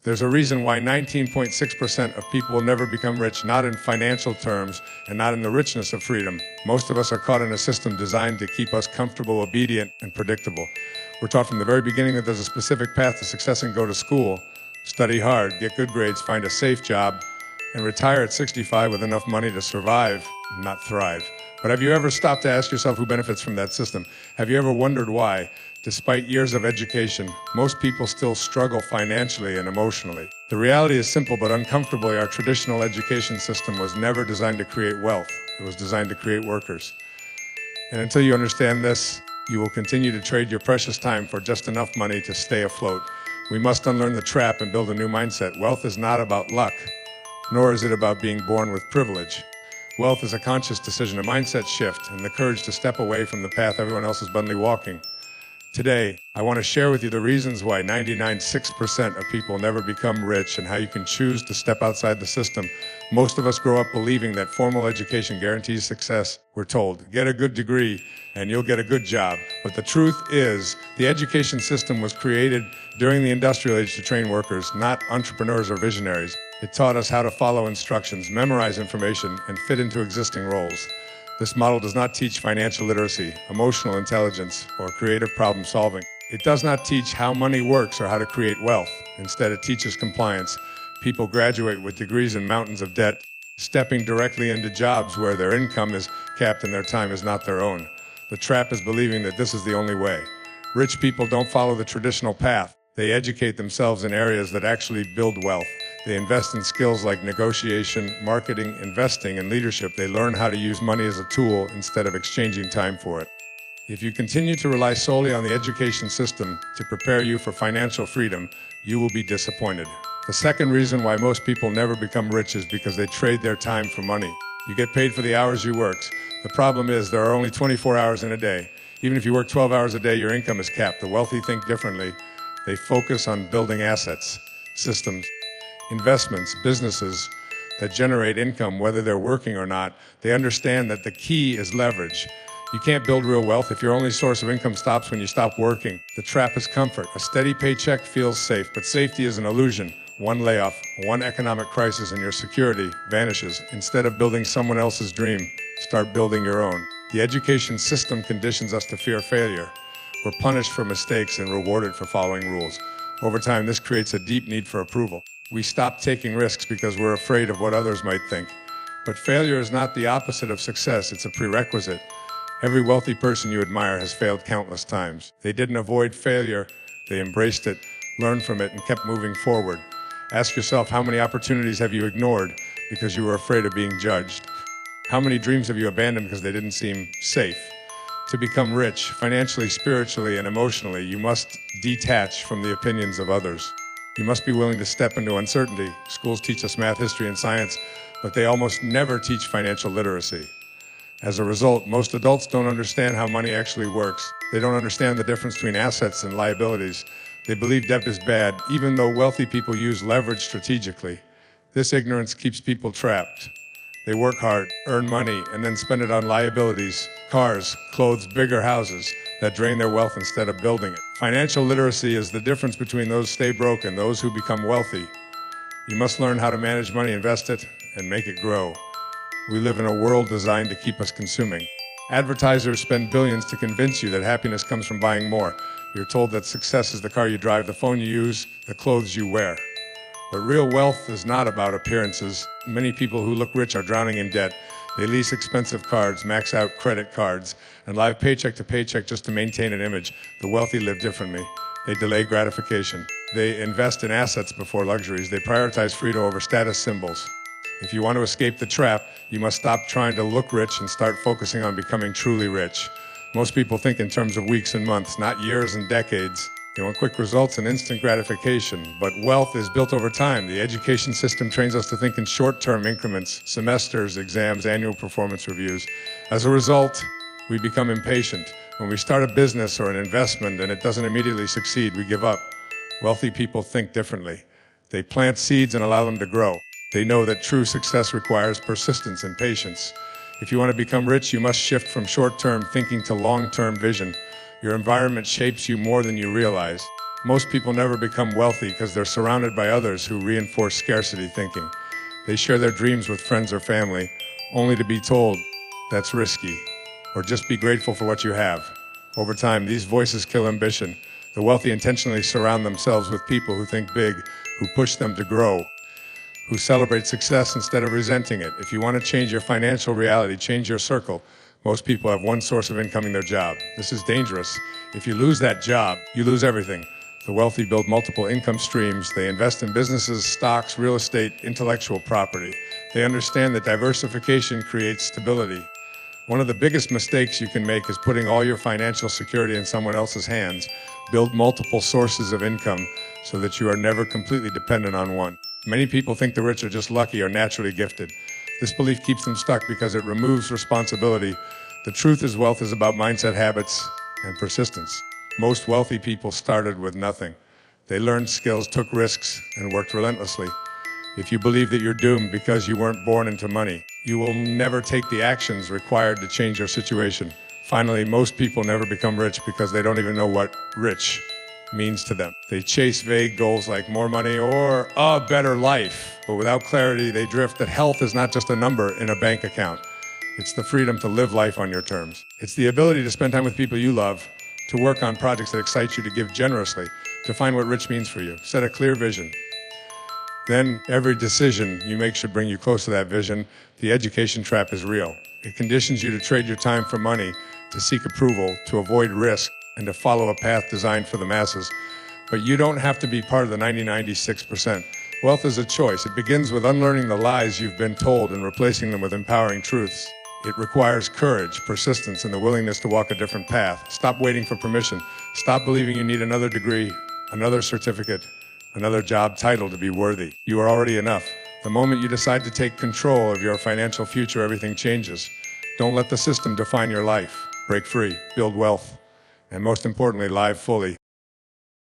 There's a reason why 19.6% of people will never become rich, not in financial terms and not in the richness of freedom. Most of us are caught in a system designed to keep us comfortable, obedient, and predictable. We're taught from the very beginning that there's a specific path to success and go to school, study hard, get good grades, find a safe job, and retire at 65 with enough money to survive, not thrive. But have you ever stopped to ask yourself who benefits from that system? Have you ever wondered why, despite years of education, most people still struggle financially and emotionally? The reality is simple but uncomfortably. Our traditional education system was never designed to create wealth. It was designed to create workers. And until you understand this, you will continue to trade your precious time for just enough money to stay afloat. We must unlearn the trap and build a new mindset. Wealth is not about luck, nor is it about being born with privilege. Wealth is a conscious decision, a mindset shift, and the courage to step away from the path everyone else is blindly walking. Today, I want to share with you the reasons why 99.6% of people never become rich and how you can choose to step outside the system. Most of us grow up believing that formal education guarantees success. We're told, get a good degree and you'll get a good job. But the truth is, the education system was created during the industrial age to train workers, not entrepreneurs or visionaries. It taught us how to follow instructions, memorize information, and fit into existing roles. This model does not teach financial literacy, emotional intelligence, or creative problem solving. It does not teach how money works or how to create wealth. Instead, it teaches compliance. People graduate with degrees and mountains of debt, stepping directly into jobs where their income is capped and their time is not their own. The trap is believing that this is the only way. Rich people don't follow the traditional path. They educate themselves in areas that actually build wealth. They invest in skills like negotiation, marketing, investing, and leadership. They learn how to use money as a tool instead of exchanging time for it. If you continue to rely solely on the education system to prepare you for financial freedom, you will be disappointed. The second reason why most people never become rich is because they trade their time for money. You get paid for the hours you work. The problem is there are only 24 hours in a day. Even if you work 12 hours a day, your income is capped. The wealthy think differently. They focus on building assets, systems, investments, businesses that generate income whether they're working or not. They understand that the key is leverage. You can't build real wealth if your only source of income stops when you stop working. The trap is comfort. A steady paycheck feels safe, but safety is an illusion. One layoff, one economic crisis, and your security vanishes. Instead of building someone else's dream, start building your own. The education system conditions us to fear failure. We're punished for mistakes and rewarded for following rules. Over time, this creates a deep need for approval. We stop taking risks because we're afraid of what others might think. But failure is not the opposite of success, it's a prerequisite. Every wealthy person you admire has failed countless times. They didn't avoid failure, they embraced it, learned from it, and kept moving forward. Ask yourself, how many opportunities have you ignored because you were afraid of being judged? How many dreams have you abandoned because they didn't seem safe? To become rich, financially, spiritually, and emotionally, you must detach from the opinions of others. You must be willing to step into uncertainty. Schools teach us math, history, and science, but they almost never teach financial literacy. As a result, most adults don't understand how money actually works. They don't understand the difference between assets and liabilities. They believe debt is bad, even though wealthy people use leverage strategically. This ignorance keeps people trapped. They work hard, earn money, and then spend it on liabilities, cars, clothes, bigger houses that drain their wealth instead of building it. Financial literacy is the difference between those who stay broke and those who become wealthy. You must learn how to manage money, invest it, and make it grow. We live in a world designed to keep us consuming. Advertisers spend billions to convince you that happiness comes from buying more. You're told that success is the car you drive, the phone you use, the clothes you wear. But real wealth is not about appearances. Many people who look rich are drowning in debt. They lease expensive cars, max out credit cards, and live paycheck to paycheck just to maintain an image. The wealthy live differently. They delay gratification. They invest in assets before luxuries. They prioritize freedom over status symbols. If you want to escape the trap, you must stop trying to look rich and start focusing on becoming truly rich. Most people think in terms of weeks and months, not years and decades. They want quick results and instant gratification, but wealth is built over time. The education system trains us to think in short-term increments, semesters, exams, annual performance reviews. As a result, we become impatient. When we start a business or an investment and it doesn't immediately succeed, we give up. Wealthy people think differently. They plant seeds and allow them to grow. They know that true success requires persistence and patience. If you want to become rich, you must shift from short-term thinking to long-term vision. Your environment shapes you more than you realize. Most people never become wealthy because they're surrounded by others who reinforce scarcity thinking. They share their dreams with friends or family, only to be told, that's risky, or just be grateful for what you have. Over time, these voices kill ambition. The wealthy intentionally surround themselves with people who think big, who push them to grow, who celebrate success instead of resenting it. If you want to change your financial reality, change your circle. Most people have one source of income in their job. This is dangerous. If you lose that job, you lose everything. The wealthy build multiple income streams. They invest in businesses, stocks, real estate, intellectual property. They understand that diversification creates stability. One of the biggest mistakes you can make is putting all your financial security in someone else's hands. Build multiple sources of income so that you are never completely dependent on one. Many people think the rich are just lucky or naturally gifted. This belief keeps them stuck because it removes responsibility. The truth is, wealth is about mindset, habits, and persistence. Most wealthy people started with nothing. They learned skills, took risks, and worked relentlessly. If you believe that you're doomed because you weren't born into money, you will never take the actions required to change your situation. Finally, most people never become rich because they don't even know what rich means to them. They chase vague goals like more money or a better life, but without clarity, they drift that health is not just a number in a bank account. It's the freedom to live life on your terms. It's the ability to spend time with people you love, to work on projects that excite you, to give generously, to find what rich means for you. Set a clear vision. Then every decision you make should bring you close to that vision. The education trap is real. It conditions you to trade your time for money, to seek approval, to avoid risk, and to follow a path designed for the masses. But you don't have to be part of the 96%. Wealth is a choice. It begins with unlearning the lies you've been told and replacing them with empowering truths. It requires courage, persistence, and the willingness to walk a different path. Stop waiting for permission. Stop believing you need another degree, another certificate, another job title to be worthy. You are already enough. The moment you decide to take control of your financial future, everything changes. Don't let the system define your life. Break free, build wealth, and most importantly, live fully.